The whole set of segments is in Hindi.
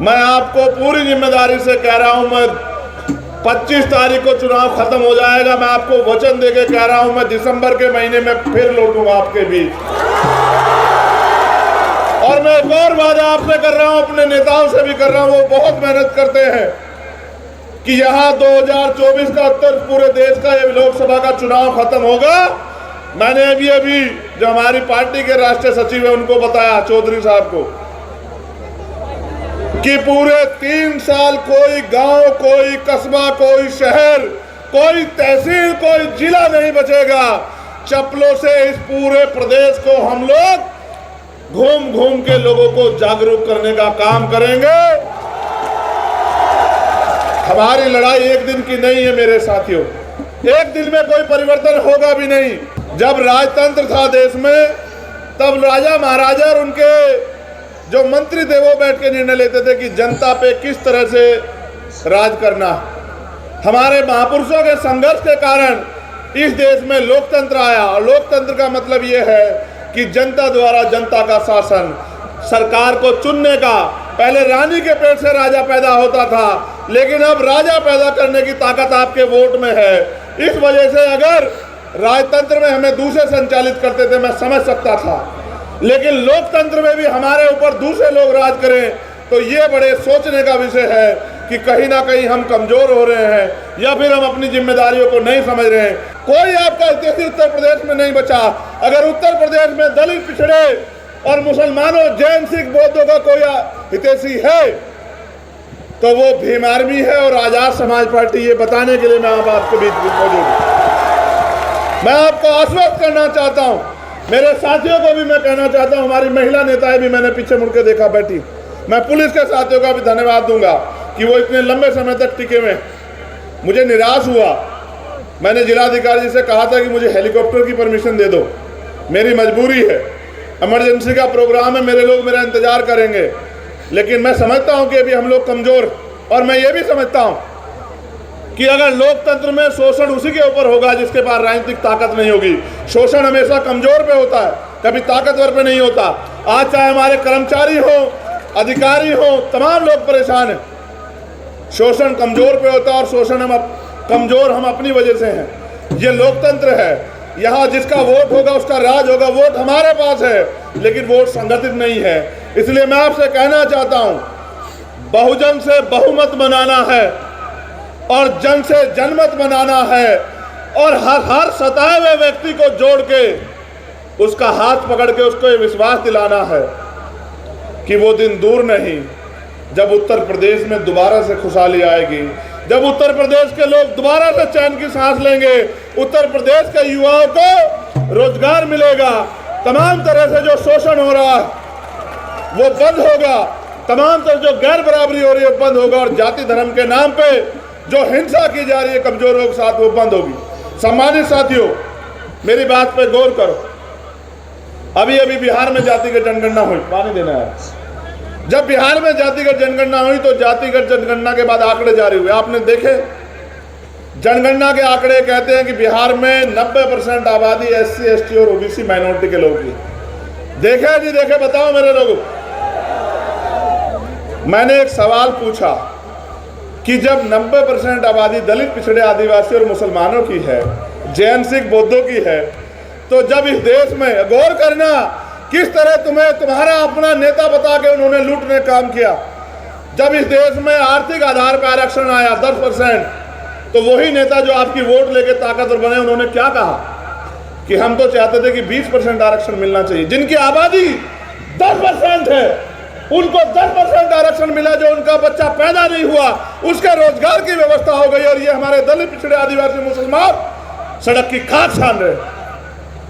मैं आपको पूरी जिम्मेदारी से कह रहा हूं, मैं 25 तारीख को चुनाव खत्म हो जाएगा। मैं आपको वचन देके कह रहा हूं, मैं दिसंबर के महीने में फिर लौटूंगा आपके बीच। और मैं एक और वादा आपसे कर रहा हूं, अपने नेताओं से भी कर रहा हूं, वो बहुत मेहनत करते हैं कि यहां 2024 का उत्तर पूरे देश का ये लोकसभा का चुनाव खत्म होगा। मैंने अभी जो हमारी पार्टी के राष्ट्रीय सचिव है उनको बताया, चौधरी साहब को, कि पूरे 3 साल कोई गांव, कोई कस्बा, कोई शहर, कोई तहसील, कोई जिला नहीं बचेगा। चप्पलों से इस पूरे प्रदेश को हम लोग घूम घूम के लोगों को जागरूक करने का काम करेंगे। हमारी लड़ाई एक दिन की नहीं है मेरे साथियों, एक दिन में कोई परिवर्तन होगा भी नहीं। जब राजतंत्र था देश में, तब राजा महाराजा और उनके जो मंत्री थे वो बैठ के निर्णय लेते थे कि जनता पे किस तरह से राज करना। हमारे महापुरुषों के संघर्ष के कारण इस देश में लोकतंत्र आया, और लोकतंत्र का मतलब ये है कि जनता द्वारा जनता का शासन, सरकार को चुनने का। पहले रानी के पेट से राजा पैदा होता था, लेकिन अब राजा पैदा करने की ताकत आपके वोट में है। इस वजह से अगर राजतंत्र में हमें दूसरे संचालित करते थे मैं समझ सकता था, लेकिन लोकतंत्र में भी हमारे ऊपर दूसरे लोग राज करें तो ये बड़े सोचने का विषय है कि कहीं ना कहीं हम कमजोर हो रहे हैं या फिर हम अपनी जिम्मेदारियों को नहीं समझ रहे हैं। कोई आपका हितैषी उत्तर प्रदेश में नहीं बचा। अगर उत्तर प्रदेश में दलित, पिछड़े और मुसलमानों, जैन, सिख, बौद्धों का कोई हितैषी है तो वो भीम आर्मी है और आजाद समाज पार्टी। ये बताने के लिए मैं आपके बीच मौजूद हूँ। मैं आपको आश्वस्त करना चाहता हूँ, मेरे साथियों को भी मैं कहना चाहता हूँ, हमारी महिला नेताएं भी मैंने पीछे मुड़ के देखा बैठी। मैं पुलिस के साथियों का भी धन्यवाद दूंगा कि वो इतने लंबे समय तक टिके हुए। मुझे निराश हुआ, मैंने जिलाधिकारी जी से कहा था कि मुझे हेलीकॉप्टर की परमिशन दे दो, मेरी मजबूरी है, इमरजेंसी का प्रोग्राम है, मेरे लोग मेरा इंतजार करेंगे। लेकिन मैं समझता हूँ कि अभी हम लोग कमज़ोर, और मैं ये भी समझता हूँ कि अगर लोकतंत्र में शोषण उसी के ऊपर होगा जिसके पास राजनीतिक ताकत नहीं होगी। शोषण हमेशा कमजोर पे होता है, कभी ताकतवर पे नहीं होता। आज चाहे हमारे कर्मचारी हो, अधिकारी हो, तमाम लोग परेशान हैं। शोषण कमजोर पे होता है, और शोषण कमजोर हम अपनी वजह से हैं। ये लोकतंत्र है, यहाँ जिसका वोट होगा उसका राज होगा। वोट हमारे पास है लेकिन वोट संगठित नहीं है। इसलिए मैं आपसे कहना चाहता हूँ, बहुजन से बहुमत बनाना है और जन से जनमत बनाना है, और हर सताए हुए व्यक्ति को जोड़ के उसका हाथ पकड़ के उसको ये विश्वास दिलाना है कि वो दिन दूर नहीं जब उत्तर प्रदेश में दोबारा से खुशहाली आएगी, जब उत्तर प्रदेश के लोग दोबारा से चैन की सांस लेंगे, उत्तर प्रदेश के युवाओं को रोजगार मिलेगा, तमाम तरह से जो शोषण हो रहा है वो बंद होगा, तमाम तरह जो गैर बराबरी हो रही है बंद होगा, और जाति धर्म के नाम पे जो हिंसा की जा रही है कमजोरों के साथ वो बंद होगी। सम्मानित साथियों, मेरी बात पे गौर करो। अभी बिहार में जातिगत जनगणना हुई, पानी देना है। जब बिहार में जातिगत जनगणना हुई तो जातिगत जनगणना के बाद आंकड़े जारी हुए, आपने देखे। जनगणना के आंकड़े कहते हैं कि बिहार में 90% आबादी SC, ST और OBC माइनॉरिटी के लोग हैं। देखे जी देखे, बताओ मेरे लोगों। मैंने एक सवाल पूछा कि जब 90% आबादी दलित, पिछड़े, आदिवासी और मुसलमानों की है, जैन, सिख, बौद्धों की है, तो जब इस देश में, गौर करना, किस तरह तुम्हें तुम्हारा अपना नेता बता के उन्होंने लूटने काम किया। जब इस देश में आर्थिक आधार पर आरक्षण आया 10%, तो वही नेता जो आपकी वोट लेके ताकतवर बने, उन्होंने क्या कहा कि हम तो चाहते थे कि 20% आरक्षण मिलना चाहिए। जिनकी आबादी 10% है उनको 10% आरक्षण मिला, जो उनका बच्चा पैदा नहीं हुआ उसके रोजगार की व्यवस्था हो गई, और ये हमारे दलित, पिछड़े, आदिवासी, मुसलमान सड़क की खाक छान रहे।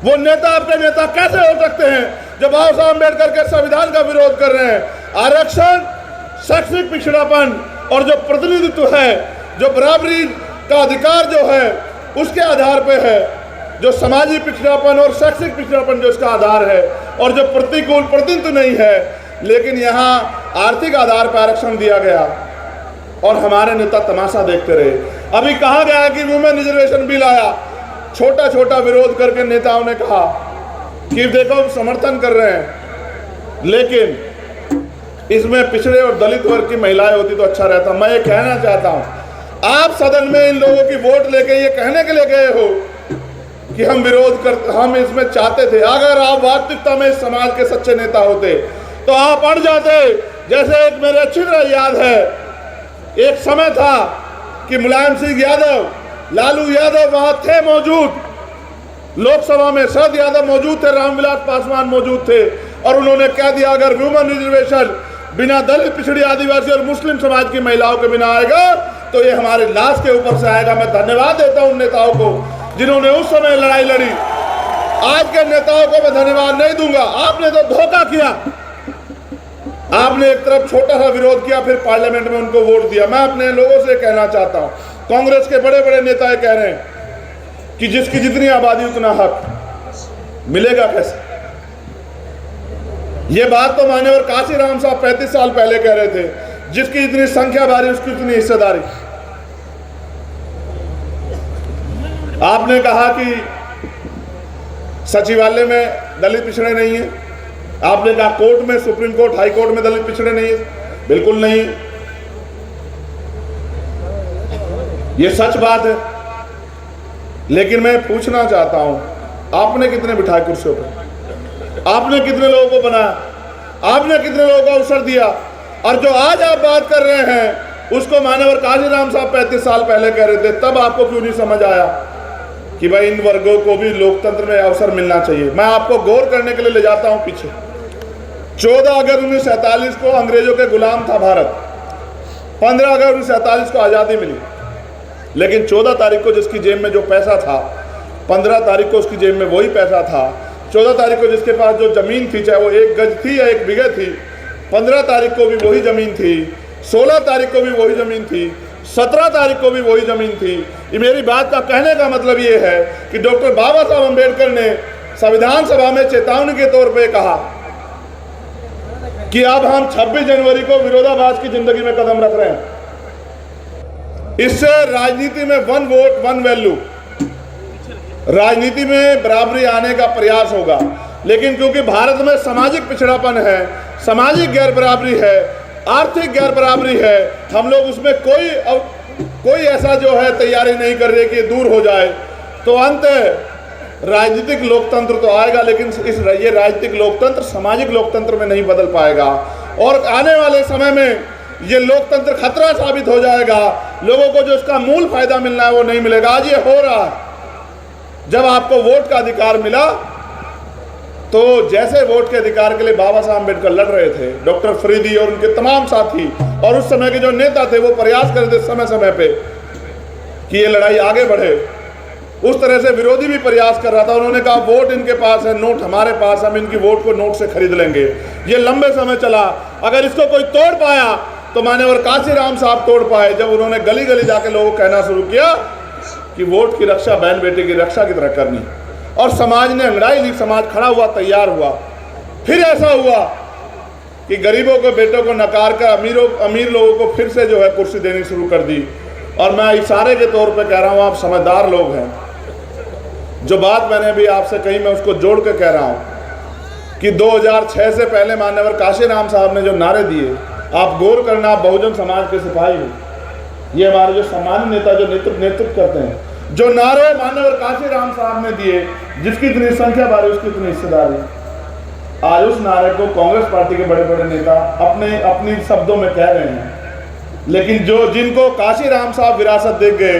वो नेता, अपने नेता कैसे हो सकते हैं जो बाबा साहब अम्बेडकर के संविधान का विरोध कर रहे हैं। आरक्षण, शैक्षणिक पिछड़ापन और जो प्रतिनिधित्व है, जो बराबरी का अधिकार जो है उसके आधार पे है, जो सामाजिक पिछड़ापन और शैक्षणिक पिछड़ापन जो इसका आधार है, और जो प्रतिकूल प्रतिनिधित्व नहीं है। लेकिन यहाँ आर्थिक आधार पर आरक्षण दिया गया और हमारे नेता तमाशा देखते रहे। अभी कहा गया कि वुमेन रिजर्वेशन बिल आया, छोटा छोटा विरोध करके नेताओं ने कहा कि देखो हम समर्थन कर रहे हैं, लेकिन इसमें पिछड़े और दलित वर्ग की महिलाएं होती तो अच्छा रहता। मैं ये कहना चाहता हूं, आप सदन में इन लोगों की वोट लेके ये कहने के लिए गए हो कि हम इसमें चाहते थे। अगर आप वास्तविकता में इस समाज के सच्चे नेता होते तो आप अड़ जाते। जैसे एक मेरे अच्छी तरह याद है, एक समय था कि मुलायम सिंह यादव, लालू यादव वहां थे मौजूद, लोकसभा में शरद यादव मौजूद थे, रामविलास पासवान मौजूद थे, और उन्होंने कह दिया अगर ह्यूमन रिजर्वेशन बिना दलित, पिछड़ी, आदिवासी और मुस्लिम समाज की महिलाओं के बिना आएगा तो ये हमारे लाश के ऊपर से आएगा। मैं धन्यवाद देता हूं उन नेताओं को जिन्होंने उस समय लड़ाई लड़ी। आज के नेताओं को मैं धन्यवाद नहीं दूंगा। आपने तो धोखा किया। आपने एक तरफ छोटा सा विरोध किया, फिर पार्लियामेंट में उनको वोट दिया। मैं अपने लोगों से कहना चाहता हूं, कांग्रेस के बड़े बड़े नेता कह रहे हैं कि जिसकी जितनी आबादी उतना हक मिलेगा कैसे। ये बात तो मान्यवर काशीराम साहब 35 साल पहले कह रहे थे, जिसकी इतनी संख्या भारी उसकी इतनी हिस्सेदारी। आपने कहा कि सचिवालय में दलित पिछड़े नहीं है। आपने कहा कोर्ट में, सुप्रीम कोर्ट, हाई कोर्ट में दलित पिछड़े नहीं है। बिल्कुल नहीं है, ये सच बात है। लेकिन मैं पूछना चाहता हूं, आपने कितने बिठाए कुर्सियों पर? आपने कितने लोगों को बनाया? आपने कितने लोगों को अवसर दिया? और जो आज आप बात कर रहे हैं उसको मान्यवर काशीराम साहब 35 साल पहले कह रहे थे। तब आपको क्यों नहीं समझ आया कि भाई इन वर्गों को भी लोकतंत्र में अवसर मिलना चाहिए? मैं आपको गौर करने के लिए ले जाता हूं पीछे। 14 अगस्त 1947 को अंग्रेजों के गुलाम था भारत। 15 अगस्त 1947 को आज़ादी मिली। लेकिन 14 तारीख को जिसकी जेब में जो पैसा था, 15 तारीख को उसकी जेब में वही पैसा था। 14 तारीख को जिसके पास जो जमीन थी, चाहे वो 1 गज थी या 1 बीघे थी, 15 तारीख को भी वही जमीन थी, 16 तारीख को भी वही जमीन थी, 17 तारीख को भी वही जमीन थी। ये मेरी बात का कहने का मतलब ये है कि डॉक्टर बाबा साहब अम्बेडकर ने संविधान सभा में चेतावनी के तौर पे कहा कि अब हम 26 जनवरी को विरोधाभास की जिंदगी में कदम रख रहे हैं। इससे राजनीति में 1 वोट 1 वैल्यू, राजनीति में बराबरी आने का प्रयास होगा। लेकिन क्योंकि भारत में सामाजिक पिछड़ापन है, सामाजिक गैर बराबरी है, आर्थिक गैर बराबरी है, हम लोग उसमें कोई ऐसा जो है तैयारी नहीं कर रहे कि दूर हो जाए। तो अंत राजनीतिक लोकतंत्र तो आएगा, लेकिन ये राजनीतिक लोकतंत्र सामाजिक लोकतंत्र में नहीं बदल पाएगा। और आने वाले समय में ये लोकतंत्र खतरा साबित हो जाएगा। लोगों को जो इसका मूल फायदा मिलना है वो नहीं मिलेगा। आज ये हो रहा है। जब आपको वोट का अधिकार मिला तो जैसे वोट के अधिकार के लिए बाबा साहब अम्बेडकर लड़ रहे थे, डॉक्टर फरीदी और उनके तमाम साथी और उस समय के जो नेता थे वो प्रयास कर रहे थे समय समय पे कि ये लड़ाई आगे बढ़े। उस तरह से विरोधी भी प्रयास कर रहा था। उन्होंने कहा वोट इनके पास है, नोट हमारे पास, हम इनकी वोट को नोट से खरीद लेंगे। ये लंबे समय चला। अगर इसको कोई तोड़ पाया तो मान्यवर काशीराम साहब तोड़ पाए, जब उन्होंने गली गली जाके लोगों को कहना शुरू किया कि वोट की रक्षा बहन बेटे की रक्षा की तरह करनी। और समाज ने अंगड़ाई ली, समाज खड़ा हुआ, तैयार हुआ। फिर ऐसा हुआ कि गरीबों को, बेटों को नकार कर अमीर लोगों को फिर से जो है कुर्सी देनी शुरू कर दी। और मैं इशारे के तौर पे कह रहा हूँ, आप समझदार लोग हैं। जो बात मैंने अभी आपसे कही मैं उसको जोड़ के कह रहा हूँ कि 2006 से पहले मान्यवर काशीराम साहब ने जो नारे दिए, आप गौर करना, आप बहुजन समाज के सिपाही हो। ये हमारे जो सम्मानित नेता जो नेतृत्व करते हैं, जो नारे मान्यवर काशीराम साहब ने दिए, जिसकी इतनी संख्या बारी उसकी इतनी हिस्सेदारी, आज उस नारे को कांग्रेस पार्टी के बड़े बड़े नेता अपनी शब्दों में कह रहे हैं। लेकिन जिनको काशीराम साहब विरासत दे गए,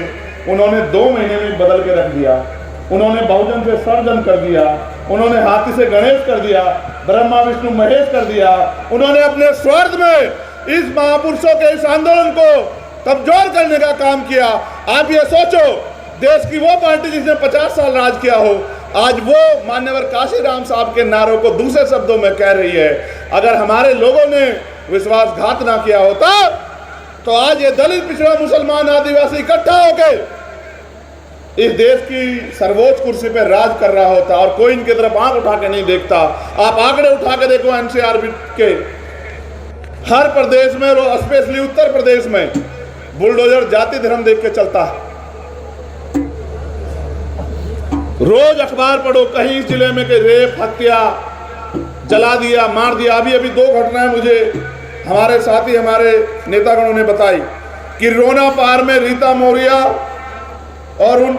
उन्होंने 2 महीने में बदल के रख दिया। उन्होंने बहुजन से सर्वजन कर दिया, उन्होंने हाथी से गणेश कर दिया, ब्रह्मा विष्णु महेश कर दिया। उन्होंने अपने स्वार्थ में इस महापुरुषों के इस आंदोलन को कमजोर करने का काम किया। आप ये सोचो, देश की वो पार्टी जिसने 50 साल राज किया हो, आज वो मान्यवर काशीराम साहब के नारों को दूसरे शब्दों में कह रही है। अगर हमारे लोगों ने विश्वासघात ना किया होता तो आज ये दलित, पिछड़ा, मुसलमान, आदिवासी इकट्ठा होकर इस देश की सर्वोच्च कुर्सी पर राज कर रहा होता। और कोई इनकी तरफ आंख उठा के नहीं देखता। आप आंकड़े उठा के देखो एनसीआर के, हर प्रदेश में, स्पेशली उत्तर प्रदेश में बुलडोजर जाति धर्म देख के चलता है। रोज अखबार पढ़ो, कहीं इस जिले में कि रेप, हत्या, जला दिया, मार दिया। अभी 2 घटनाएं मुझे हमारे साथी हमारे नेतागणों ने बताई कि रोना पार में रीता मौर्य और उन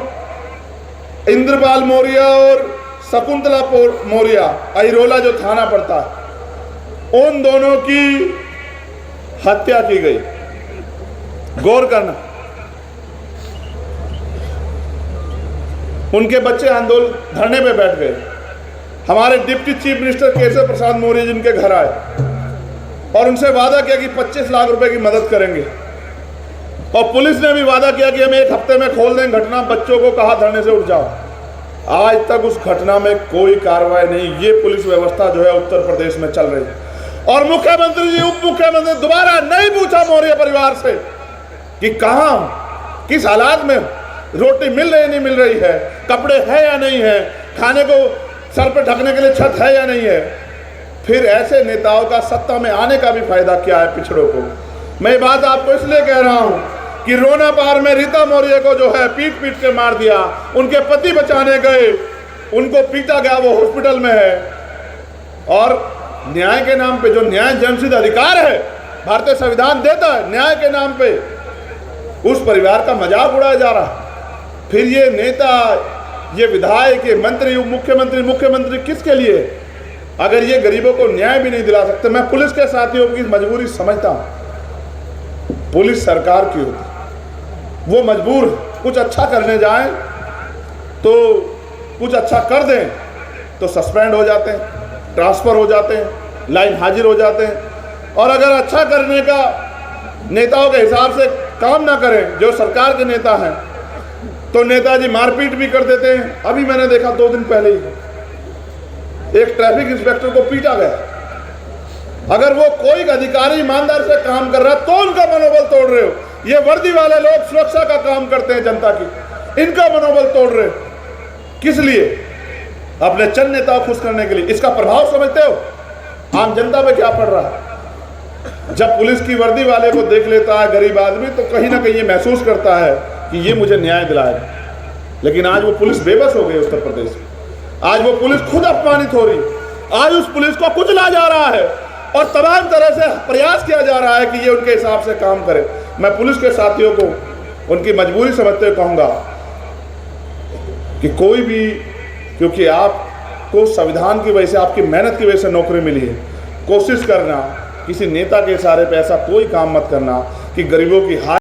इंद्रपाल मौर्य और शकुंतला मौर्य, अहिरोला जो थाना पड़ता है, उन दोनों की हत्या की गई। गौर करना, उनके बच्चे आंदोलन धरने पे बैठ गए। हमारे deputy chief minister Keshav Prasad Maurya जिनके घर आए और उनसे वादा किया कि 25 लाख रुपए की मदद करेंगे, और पुलिस ने भी वादा किया कि हम 1 हफ्ते में खोल दें घटना। बच्चों को कहा धरने से उठ जाओ। आज तक उस घटना में कोई कार्रवाई नहीं। ये पुलिस व्यवस्था जो है उत्तर प्रदेश में चल रही है। और मुख्यमंत्री जी, उप मुख्यमंत्री दोबारा नहीं पूछा मौर्य परिवार से कि कहां, किस हालात में रोटी मिल रही नहीं मिल रही है, कपड़े हैं या नहीं है, खाने को सर पे ढकने के लिए छत है या नहीं है। फिर ऐसे नेताओं का सत्ता में आने का भी फायदा क्या है पिछड़ों को। मैं ये बात आपको इसलिए कह रहा हूं कि रोना पार में रीता मौर्य को जो है पीट पीट के मार दिया। उनके पति बचाने गए, उनको पीटा गया, वो हॉस्पिटल में है। और न्याय के नाम पे, जो न्याय जन्मसिद्ध अधिकार है, भारतीय संविधान देता है, न्याय के नाम पे उस परिवार का मजाक उड़ाया जा रहा है। फिर ये नेता, ये विधायक, ये मंत्री, उप मुख्यमंत्री, मुख्यमंत्री किसके लिए? अगर ये गरीबों को न्याय भी नहीं दिला सकते। मैं पुलिस के साथियों की मजबूरी समझता हूं। पुलिस सरकार की होती, वो मजबूर कुछ अच्छा करने जाए तो कुछ अच्छा कर दें तो सस्पेंड हो जाते हैं, ट्रांसफर हो जाते हैं, लाइन हाजिर हो जाते हैं। और अगर अच्छा करने का नेताओं के हिसाब से काम ना करें, जो सरकार के नेता हैं, तो नेताजी मारपीट भी कर देते हैं। अभी मैंने देखा 2 दिन पहले ही एक ट्रैफिक इंस्पेक्टर को पीटा गया। अगर वो कोई अधिकारी ईमानदार से काम कर रहा है तो उनका मनोबल तोड़ रहे हो। ये वर्दी वाले लोग सुरक्षा का काम करते हैं जनता की, इनका मनोबल तोड़ रहे हो। किस लिए? अपने चंद नेताओं खुश करने के लिए। इसका प्रभाव समझते हो आम जनता पे क्या पड़ रहा है? जब पुलिस की वर्दी वाले को देख लेता है गरीब आदमी, तो कहीं ना कहीं ये महसूस करता है कि ये मुझे न्याय दिलाएगा। लेकिन आज वो पुलिस बेबस हो गई उत्तर प्रदेश में। आज वो पुलिस खुद अपमानित हो रही। आज उस पुलिस को कुचला जा रहा है और तमाम तरह से प्रयास किया जा रहा है कि ये उनके हिसाब से काम करे। मैं पुलिस के साथियों को उनकी मजबूरी समझते हुए कहूँगा कि कोई भी, क्योंकि आपको संविधान की वजह से, आपकी मेहनत की वजह से नौकरी मिली है, कोशिश करना किसी नेता के इशारे पे ऐसा कोई काम मत करना कि गरीबों की